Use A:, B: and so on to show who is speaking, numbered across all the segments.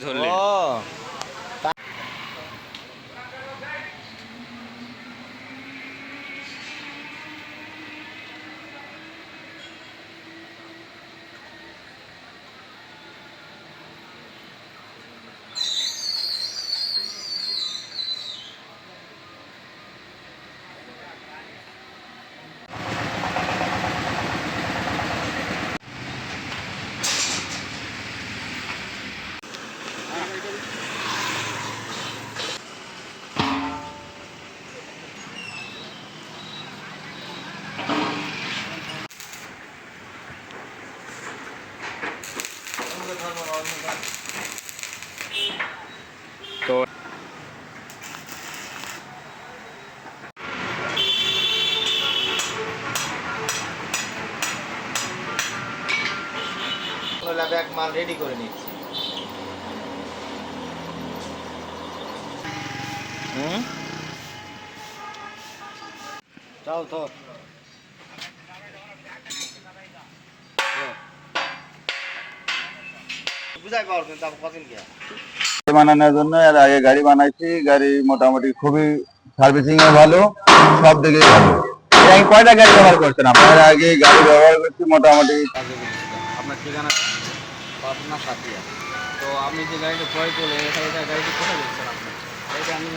A: ধরলেন।
B: ও
A: তো
B: ব্যাগ মাল রেডি করে নিচ্ছি। হুম যাও তো বুঝাই পাওয়ার কিন্তু আপনি কদিন গিয়া
C: বানানোর জন্য এর আগে গাড়ি বানাইছি। গাড়ি মোটামুটি খুবই সার্ভিসিং এ ভালো, সব দিকে ভালো। এর আগে কয়টা গাড়ি ব্যবহার করছেন আপনার? এর আগে গাড়ি ব্যবহার করছি মোটামুটি।
A: আপনার ঠিকানাটা? পাবনা সাতিয়া। তো আপনি যে গাড়িটা ক্রয় করলেন এটা গাড়িটি কোথায় দেখছেন আপনি? গাড়িটা আমি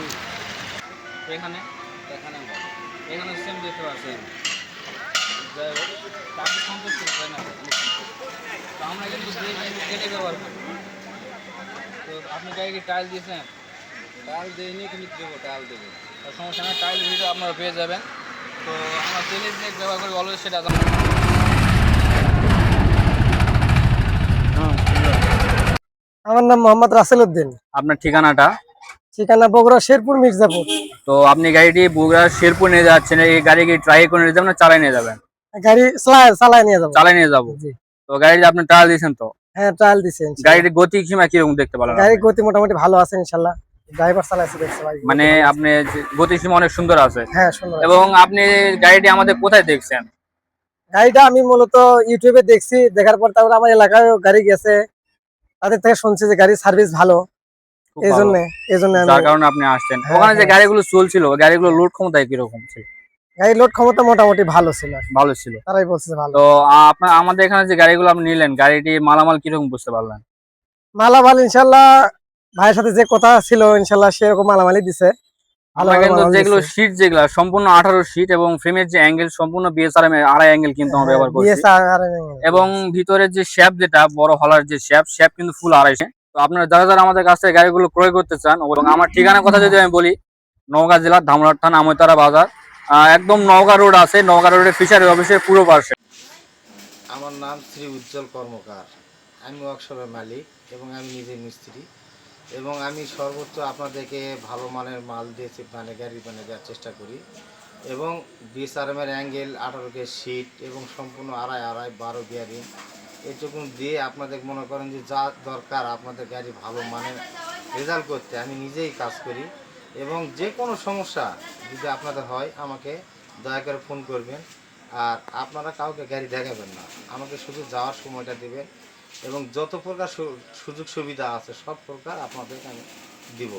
A: এখানে এখানে এখানে সেম দেখতে পাচ্ছেন। যাই হোক, তা আপনি সন্তুষ্ট তাই না? তো আমরা কিন্তু ডেলি ব্যবহার করি। তো আপনি গাড়ি কি টাইল দিয়েছেন? টাইল দিইনি, কিন্তু দেবো, টাইল দেবো। আর সমস্যা না, টাইল ভিডিও আপনারা পেয়ে যাবেন। তো আমরা তেলের যে ব্যবহার করি অলওয়েজ সেটা
D: আমার নাম মোহাম্মদ রাসেল উদ্দিন।
A: আপনার ঠিকানাটা?
D: ঠিকানা বগুড়া শেরপুর মির্জাপুর।
A: তো আপনি গাড়িটি বগুড়া শেরপুর নিয়ে যাচ্ছেন, এই গাড়ি কি ট্রাই করে নিয়ে যাবেন না চালাই নিয়ে যাবেন?
D: গাড়ি চালায় নিয়ে যাবো।
A: চালাই নিয়ে যাবো।
D: জি।
A: তো গাড়িতে আপনি ট্রায়াল দিয়েছেন তো?
D: হ্যাঁ, ট্রায়াল দিছি ইনশাআল্লাহ।
A: গাড়িটির গতি সীমা কিরকম দেখতে পেলেন?
D: গাড়ির গতি মোটামুটি ভালো আছে ইনশাআল্লাহ। ড্রাইভার চালাইছে দেখছে ভাই।
A: মানে আপনি গতি সীমা অনেক সুন্দর আছে।
D: হ্যাঁ, সুন্দর আছে।
A: এবং আপনি গাড়িটি আমাদের কোথায় দেখছেন?
D: গাড়িটা আমি মূলত ইউটিউবে দেখছি, দেখার পর তারপর আমার এলাকায় গাড়ি গেছে, তাদের থেকে শুনছি যে গাড়ির সার্ভিস ভালো।
A: খুব
D: এই
A: ভালো।
D: জন্য আমি
A: যার কারণে আপনি আসছেন।
D: হ্যাঁ,
A: ওখানে যে
D: হ্যাঁ।
A: গাড়িগুলো চলছিল, গাড়িগুলো লোড ক্ষমতায় কিরকম ছিল?
D: গাড়ির লোড ক্ষমতা মোটামুটি ভালো ছিল।
A: ভালো ছিল।
D: তারাই বলছে ভালো।
A: তো আপনার আমাদের এখানে যে গাড়িগুলো আপনি নিলেন, গাড়িটি মালামাল কিরকম বুঝতে পারলেন?
D: মালামাল ইনশাআল্লাহ ভাইয়ের সাথে যে কথা ছিল ইনশাআল্লাহ সেরকম মালামালই দিছে। ভালো
A: আমরা
D: ভালো
A: কিন্তু
D: মালামাল
A: যেগুলো
D: দিছে।
A: সিট যেগুলো সম্পূর্ণ 18 সিট এবং ফ্রেমের যে অ্যাঙ্গেল সম্পূর্ণ বিএসআরএম আড়াই অ্যাঙ্গেল কিন্তু আমরা
D: হ্যাঁ,
A: ব্যবহার করছি।
D: বিএসআর
A: এবং ভিতরের যে শ্যাপ যেটা বড় হলার যে শ্যাপ কিন্তু ফুল আড়াইশে। তো আপনারা যারা যারা আমাদের কাছ থেকে গাড়িগুলো ক্রয় করতে চান, এবং আমার ঠিকানার কথা যদি আমি বলি, নওগাঁ জেলার ধামরাট থানা আমতারা বাজার, একদম নওগাঁ রোড আছে, নওগাঁ রোডের ফিশারি অফিসের পুরো পাশে।
B: আমার নাম শ্রী উজ্জ্বল কর্মকার। আমি ওয়ার্কশপের মালিক এবং আমি নিজে মিস্ত্রি, এবং আমি সর্বোচ্চ আপনাদেরকে ভালো মানের মাল দিয়েছি, মানে গাড়ি বানিয়ে দেওয়ার চেষ্টা করি। এবং বিএসআরএমের অ্যাঙ্গেল 18 কে সিট এবং সম্পূর্ণ আড়াই আড়াই 12 বিয়ারিং এটুকু দিয়ে আপনাদের মনে করেন যে যা দরকার আপনাদের গাড়ি ভালো মানের রেজাল্ট করতে আমি নিজেই কাজ করি। এবং যে কোনো সমস্যা যদি আপনাদের হয় আমাকে দয়া করে ফোন করবেন। আর আপনারা কাউকে গাড়ি দেখাবেন না, আমাকে শুধু যাওয়ার সময়টা দেবেন, এবং যত প্রকার সুযোগ সুবিধা আছে সব প্রকার আপনাদেরকে আমি দিব।